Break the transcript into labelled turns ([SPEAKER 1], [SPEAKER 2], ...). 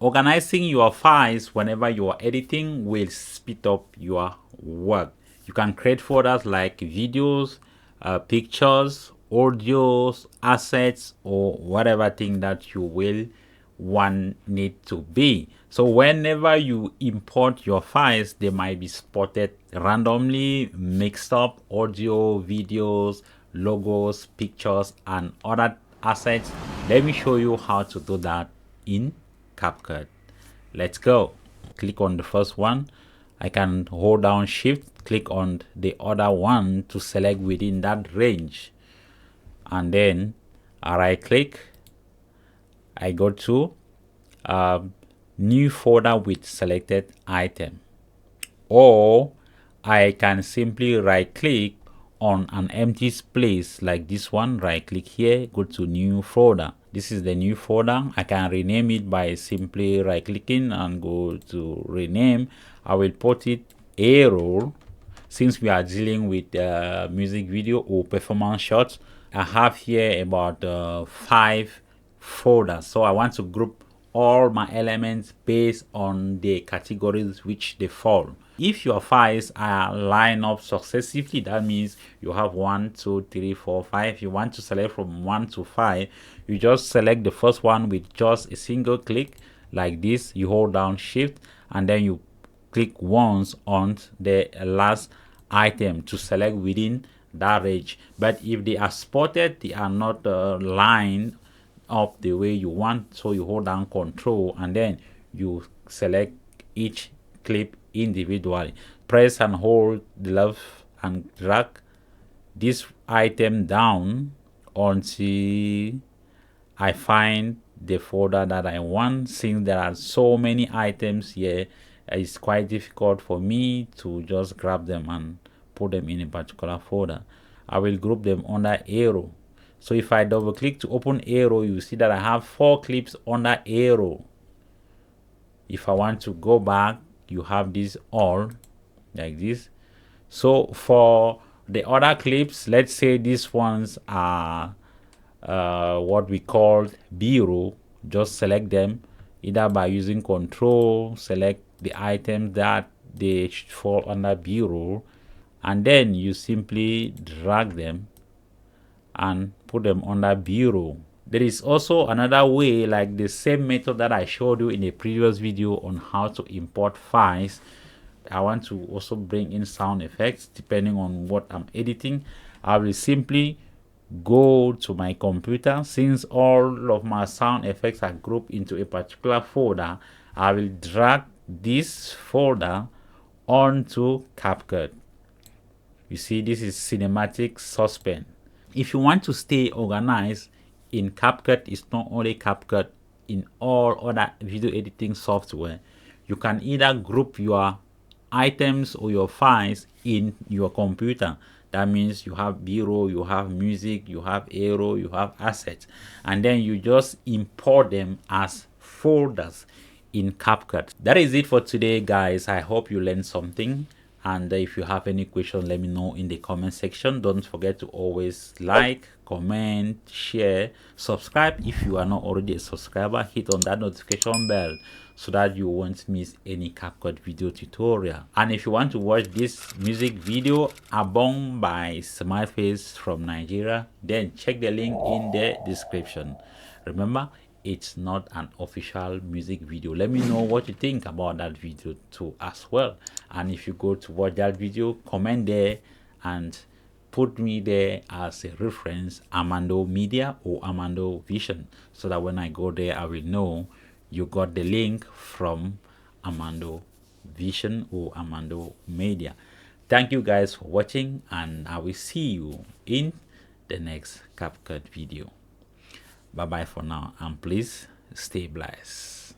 [SPEAKER 1] Organizing your files whenever you are editing will speed up your work. You can create folders like videos, pictures, audios, assets, or whatever thing that you will want it to be. So whenever you import your files, they might be spotted randomly, mixed up audio, videos, logos, pictures, and other assets. Let me show you how to do that in CapCut. Let's go. Click on the first one. I can hold down shift, click on the other one to select within that range, and then I right click. I go to new folder with selected item, or I can simply right click on an empty place like this one. Right click here, go to new folder. This is the new folder. I can rename it by simply right clicking and go to rename. I will put it arrow. Since we are dealing with music video or performance shots, I have here about 5 folders. So I want to group all my elements based on the categories which they fall. If your files are lined up successively, that means you have 1, 2, 3, 4, 5. You want to select from 1 to 5. You just select the first one with just a single click like this. You hold down shift and then you click once on the last item to select within that range. But if they are spotted, they are not lined up the way you want, so you hold down control and then you select each clip individually. Press and hold the left and drag this item down until I find the folder that I want. Since there are so many items here, it's quite difficult for me to just grab them and put them in a particular folder. I will group them under arrow. So if I double click to open arrow, you see that I have 4 clips under arrow. If I want to go back, you have this all like this. So for the other clips, let's say these ones are what we call B-roll. Just select them either by using control, select the items that they should fall under B-roll, and then you simply drag them and put them under B-roll. There is also another way, like the same method that I showed you in a previous video on how to import files. I want to also bring in sound effects depending on what I'm editing. I will simply go to my computer. Since all of my sound effects are grouped into a particular folder, I will drag this folder onto CapCut. You see, this is cinematic suspense. If you want to stay organized in CapCut, it's not only CapCut, in all other video editing software, you can either group your items or your files in your computer. That means you have B-roll, you have music, you have arrow, you have assets, and then you just import them as folders in CapCut. That is it for today, guys. I hope you learned something. And if you have any question, let me know in the comment section. Don't forget to always like, comment, share, subscribe if you are not already a subscriber. Hit on that notification bell so that you won't miss any CapCut video tutorial. And if you want to watch this music video, Abong by Smileface from Nigeria, then check the link in the description. Remember, it's not an official music video. Let me know what you think about that video too as well. And if you go to watch that video, comment there and put me there as a reference, Armando Media or Armando Vision, so that when I go there, I will know you got the link from Armando Vision or Armando Media. Thank you guys for watching, and I will see you in the next CapCut video. Bye bye for now, and please stay blessed.